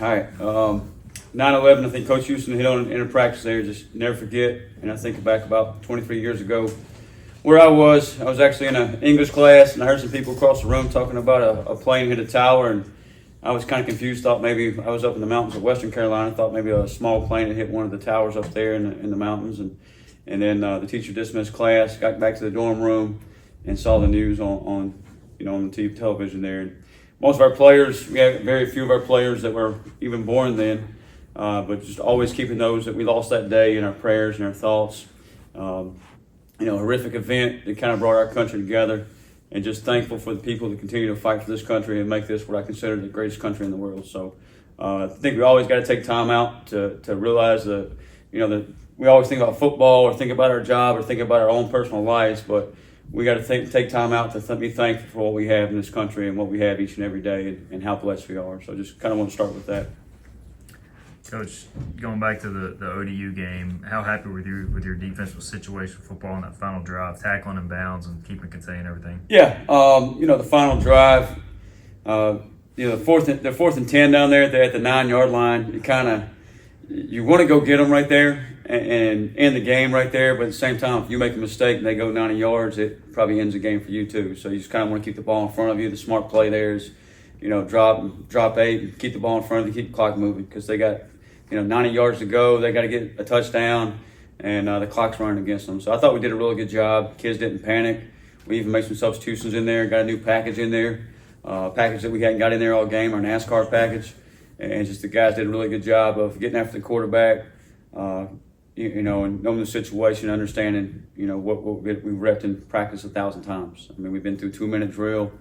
right. 9/11, I think Coach Houston hit on it in a practice there. Just never forget. And I think back about 23 years ago where I was actually in an English class, and I heard some people across the room talking about a plane hit a tower, and I was kind of confused. Thought maybe I was up in the mountains of Western Carolina. Thought maybe a small plane had hit one of the towers up there in the mountains. And then the teacher dismissed class, got back to the dorm room, and saw the news on the TV television there. And most of our players, we had very few of our players that were even born then. But just always keeping those that we lost that day in our prayers and our thoughts. Horrific event that kind of brought our country together, and just thankful for the people that continue to fight for this country and make this what I consider the greatest country in the world. So I think we always got to take time out to realize that we always think about football or think about our job or think about our own personal lives, but we got to take time out to be thankful for what we have in this country and what we have each and every day, and how blessed we are. So just kind of want to start with that. Coach, going back to the ODU game, how happy were you with your defensive situation football in that final drive, tackling in bounds and keeping contained everything? Yeah, the final drive, the fourth and 10 down there, they're at the 9-yard line. You want to go get them right there and end the game right there, but at the same time, if you make a mistake and they go 90 yards, it probably ends the game for you too. So you just kind of want to keep the ball in front of you. The smart play there is, drop 8 and keep the ball in front of you, keep the clock moving, because they got 90 yards to go. They got to get a touchdown, and the clock's running against them. So I thought we did a really good job. Kids didn't panic. We even made some substitutions in there, got a new package in there, package that we hadn't got in there all game, our NASCAR package. And just the guys did a really good job of getting after the quarterback, and knowing the situation, understanding, what we repped in practice 1,000 times. I mean, we've been through 2-minute drill.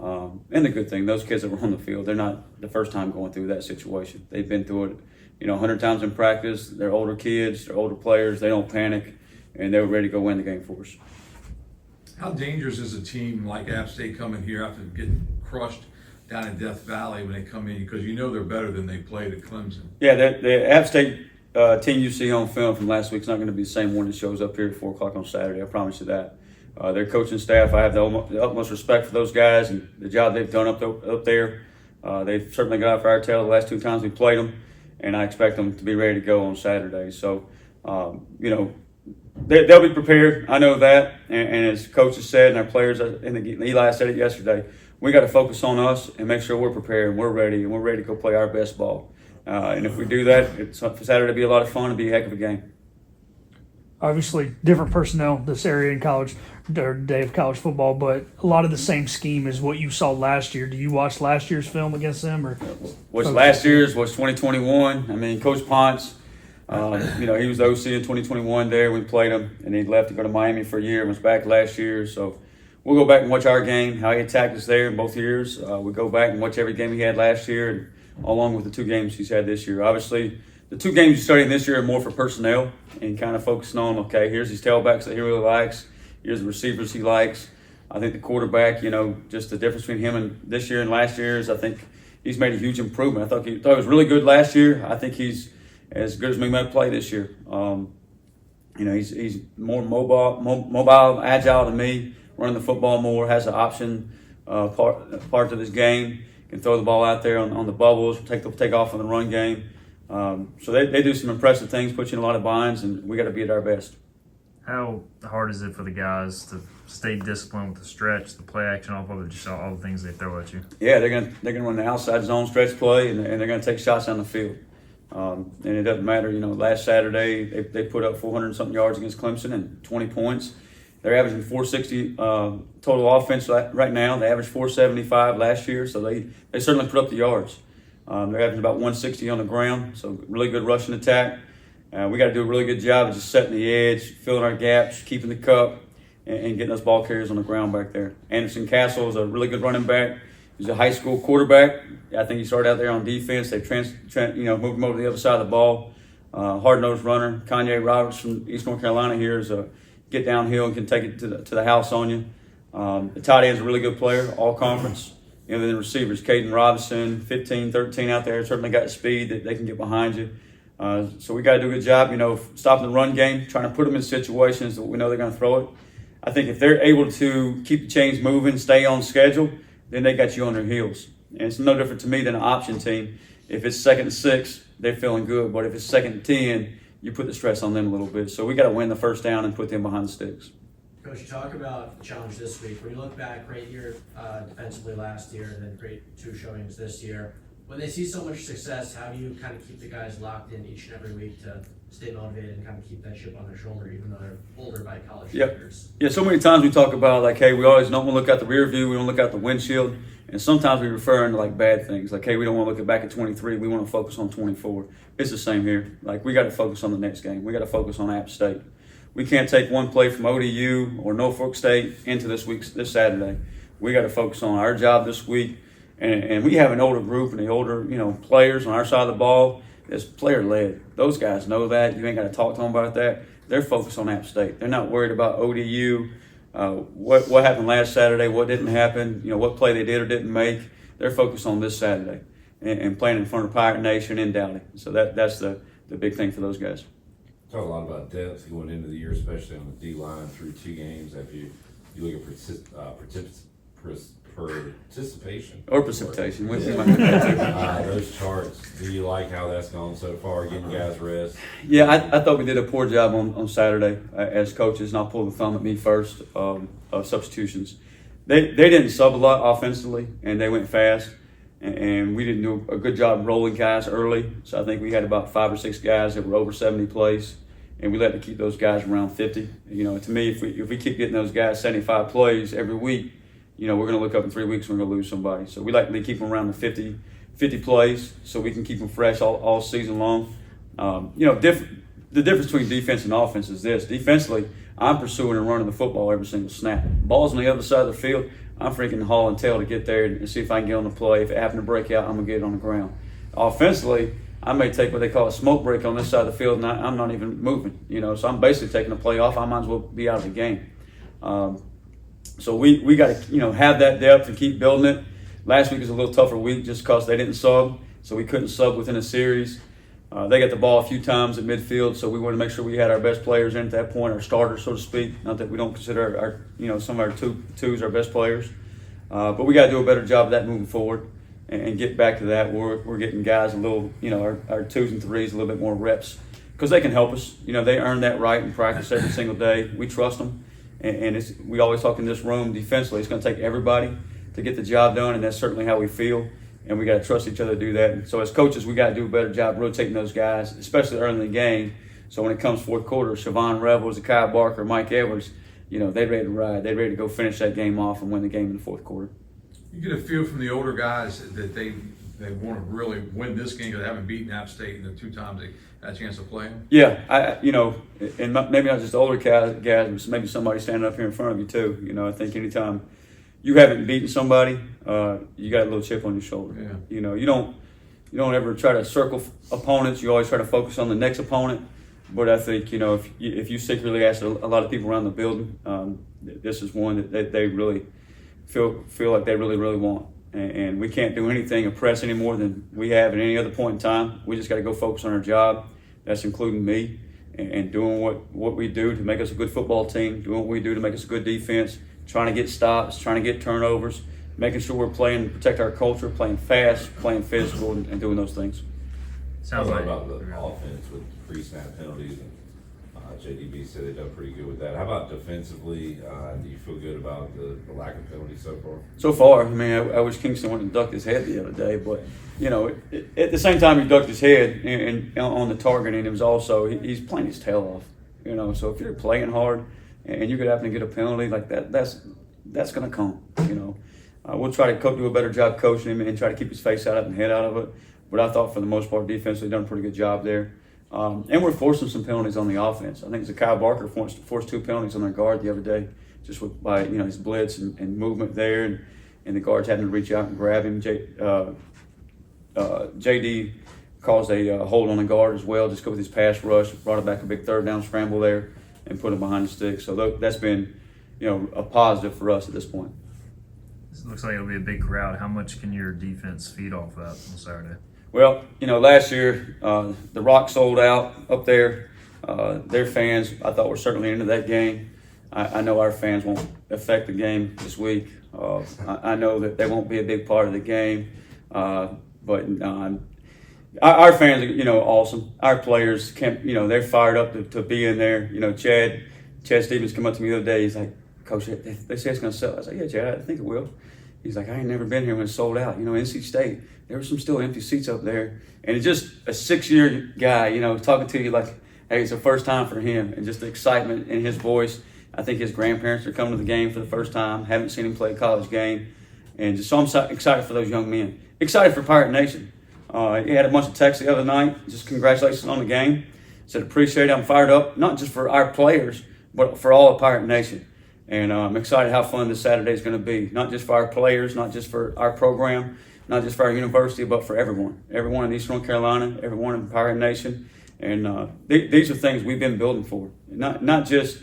And the good thing, those kids that were on the field, they're not the first time going through that situation. They've been through it 100 times in practice. They're older kids, they're older players, they don't panic, and they were ready to go win the game for us. How dangerous is a team like App State coming here after getting crushed down in Death Valley when they come in? Because they're better than they played at Clemson. Yeah, the App State team you see on film from last week is not going to be the same one that shows up here at 4 o'clock on Saturday, I promise you that. Their coaching staff, I have the utmost respect for those guys and the job they've done up there. They've certainly got out for our tail the last 2 times we played them, and I expect them to be ready to go on Saturday. So, they'll be prepared. I know that, and as coaches said, and our players, Eli said it yesterday, we got to focus on us and make sure we're prepared and we're ready to go play our best ball. And if we do that, Saturday will be a lot of fun. It'll be a heck of a game. Obviously, different personnel this area in college, or day of college football, but a lot of the same scheme as what you saw last year. Do you watch last year's film against them, or what's last year's? What's 2021? I mean, Coach Ponce, he was the OC in 2021 there. We played him, and he left to go to Miami for a year and was back last year. So we'll go back and watch our game, how he attacked us there in both years. We go back and watch every game he had last year, and along with the 2 games he's had this year. Obviously, the 2 games he's studying this year are more for personnel and kind of focusing on, okay, here's his tailbacks that he really likes. Here's the receivers he likes. I think the quarterback, just the difference between him and this year and last year is I think he's made a huge improvement. I thought he was really good last year. I think he's as good as we might play this year. He's more mobile, agile than me, running the football more, has an option part of his game, can throw the ball out there on the bubbles, take off on the run game. So they do some impressive things, put you in a lot of binds, and we got to be at our best. How hard is it for the guys to stay disciplined with the stretch, the play action off of it, just all the things they throw at you? Yeah, they're gonna run the outside zone stretch play, and they're gonna take shots down the field. And it doesn't matter. Last Saturday they put up 400-something yards against Clemson and 20 points. They're averaging 460 total offense right now. They averaged 475 last year, so they certainly put up the yards. They're averaging about 160 on the ground, so really good rushing attack. We got to do a really good job of just setting the edge, filling our gaps, keeping the cup, and getting those ball carriers on the ground back there. Anderson Castle is a really good running back. He's a high school quarterback. I think he started out there on defense. They moved him over to the other side of the ball. Hard-nosed runner. Kanye Roberts from East North Carolina here is a get downhill and can take it to the house on you. The tight end's a really good player, all conference. Then the receivers, Caden Robinson, 15, 13 out there, certainly got speed that they can get behind you. So we got to do a good job, stopping the run game, trying to put them in situations that we know they're going to throw it. I think if they're able to keep the chains moving, stay on schedule, then they got you on their heels. And it's no different to me than an option team. If it's 2nd and 6, they're feeling good. But if it's 2nd and 10, you put the stress on them a little bit. So we got to win the first down and put them behind the sticks. Coach, you talk about the challenge this week. When you look back, great year defensively last year, and then great 2 showings this year. When they see so much success, how do you kind of keep the guys locked in each and every week to stay motivated and kind of keep that chip on their shoulder, even though they're older by college standards? Yeah, so many times we talk about, like, hey, we always don't want to look out the rear view, we don't look out the windshield, and sometimes we refer to, like, bad things. Like, hey, we don't want to look back at 23, we want to focus on 24. It's the same here. Like, we got to focus on the next game. We got to focus on App State. We can't take one play from ODU or Norfolk State into this Saturday. We got to focus on our job this week. And we have an older group and the older, players on our side of the ball. It's player-led. Those guys know that. You ain't got to talk to them about that. They're focused on App State. They're not worried about ODU, what happened last Saturday, what didn't happen, what play they did or didn't make. They're focused on this Saturday and playing in front of Pirate Nation in Dowdy. So that's the big thing for those guys. Talk a lot about depth going into the year, especially on the D-line through 2 games. If you look at participation. Or precipitation. Those charts, do you like how that's gone so far, getting guys rest? Yeah, I thought we did a poor job on Saturday as coaches, and I'll pull the thumb at me first of substitutions. They didn't sub a lot offensively, and they went fast, and we didn't do a good job rolling guys early. So I think we had about 5 or 6 guys that were over 70 plays, and we like to keep those guys around 50. To me, if we keep getting those guys 75 plays every week, we're going to look up in 3 weeks and we're going to lose somebody. So we like to keep them around the 50 plays so we can keep them fresh all season long. The difference between defense and offense is this. Defensively, I'm pursuing and running the football every single snap. Ball's on the other side of the field. I'm freaking hauling tail to get there and see if I can get on the play. If it happens to break out, I'm going to get it on the ground. Offensively, I may take what they call a smoke break on this side of the field, and I'm not even moving. So I'm basically taking a play off. I might as well be out of the game. So we got to have that depth and keep building it. Last week was a little tougher week just because they didn't sub, so we couldn't sub within a series. They got the ball a few times at midfield, so we wanted to make sure we had our best players in at that point, our starters, so to speak. Not that we don't consider our some of our twos our best players, but we got to do a better job of that moving forward and get back to that. We're getting guys a little, our 2s and 3s a little bit more reps because they can help us. They earn that right in practice every single day. We trust them. And we always talk in this room defensively. It's going to take everybody to get the job done, and that's certainly how we feel. And we got to trust each other to do that. And so as coaches, we got to do a better job rotating those guys, especially early in the game. So when it comes 4th quarter, Siobhan Rebels, Zakai Barker, Mike Edwards, they're ready to ride. They're ready to go finish that game off and win the game in the 4th quarter. You get a feel from the older guys that they want to really win this game because they haven't beaten App State in the 2 times they had a chance to play them. Yeah, and maybe not just the older guys, but maybe somebody standing up here in front of you too. I think anytime you haven't beaten somebody, you got a little chip on your shoulder. Yeah. You don't ever try to circle opponents. You always try to focus on the next opponent. But I think if you secretly ask a lot of people around the building, this is one that they really feel like they really want. And we can't do anything or press any more than we have at any other point in time. We just got to go focus on our job. That's including me and doing what we do to make us a good football team, doing what we do to make us a good defense, trying to get stops, trying to get turnovers, making sure we're playing to protect our culture, playing fast, playing physical, and doing those things. Sounds like about the offense with pre-snap penalties, and JDB said they've done pretty good with that. How about defensively? Do you feel good about the lack of penalties so far? So far, I wish Kingston went and ducked his head the other day, but at the same time he ducked his head and on the target, and it was also he's playing his tail off. So if you're playing hard and you could happen to get a penalty like that, that's going to come. We'll try to do a better job coaching him and try to keep his face out of it and head out of it. But I thought for the most part defensively done a pretty good job there. And we're forcing some penalties on the offense. I think Zakai Barker forced 2 penalties on their guard the other day, just by his blitz and movement there, and the guards having to reach out and grab him. JD caused a hold on the guard as well, just with his pass rush, brought it back a big 3rd down scramble there, and put him behind the stick. So that's been a positive for us at this point. It looks like it'll be a big crowd. How much can your defense feed off that on Saturday? Well, last year the Rock sold out up there. Their fans, I thought, were certainly into that game. I know our fans won't affect the game this week. I know that they won't be a big part of the game. But our fans are, awesome. Our players can't, they're fired up to be in there. Chad Stevens come up to me the other day. He's like, Coach, they say it's going to sell. I was like, yeah, Chad, I think it will. He's like, I ain't never been here when it sold out. NC State, there were some still empty seats up there. And it's just a 6-year guy, talking to you like, hey, it's the first time for him. And just the excitement in his voice. I think his grandparents are coming to the game for the first time. Haven't seen him play a college game. And just so I'm excited for those young men. Excited for Pirate Nation. He had a bunch of texts the other night. Just congratulations on the game. Said appreciate it. I'm fired up, not just for our players, but for all of Pirate Nation. And I'm excited how fun this Saturday is going to be. Not just for our players, not just for our program, not just for our university, but for everyone. Everyone in East North Carolina, everyone in Pirate Nation. And these are things we've been building for. Not just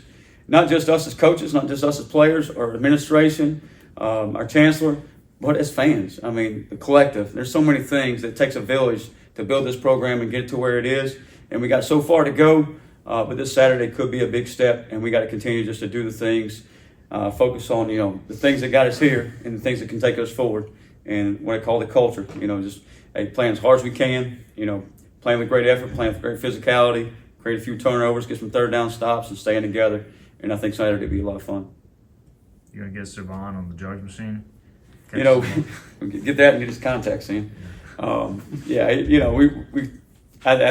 us as coaches, not just us as players or administration, our chancellor, but as fans. I mean, the collective. There's so many things that it takes a village to build this program and get it to where it is. And we got so far to go, but this Saturday could be a big step, and we got to continue just to do the things, focus on, the things that got us here and the things that can take us forward. And what I call the culture, just playing as hard as we can, playing with great effort, playing with great physicality, create a few turnovers, get some third down stops, and staying together. And I think Saturday will be a lot of fun. You gonna get Savon on the judge machine? Get that and get his contacts in. I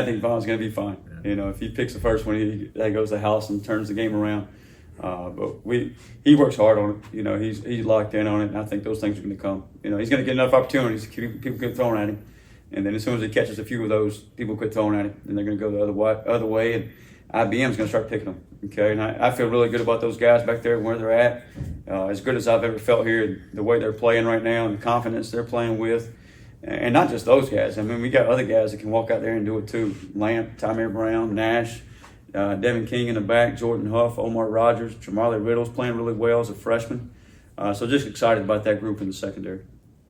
think Vaughn's going to be fine. Yeah. If he picks the first one, that goes to the house and turns the game around. But he works hard on it. He's locked in on it, and I think those things are going to come. He's going to get enough opportunities to keep people quit throwing at him, and then as soon as he catches a few of those, people quit throwing at him, and they're going to go the other way, and IBM's going to start picking them. Okay, and I feel really good about those guys back there, where they're at. As good as I've ever felt here, the way they're playing right now, and the confidence they're playing with. And not just those guys. I mean, we got other guys that can walk out there and do it too. Lamp, Tymer Brown, Nash, Devin King in the back, Jordan Huff, Omar Rogers, Jamarli Riddle's playing really well as a freshman. So just excited about that group in the secondary.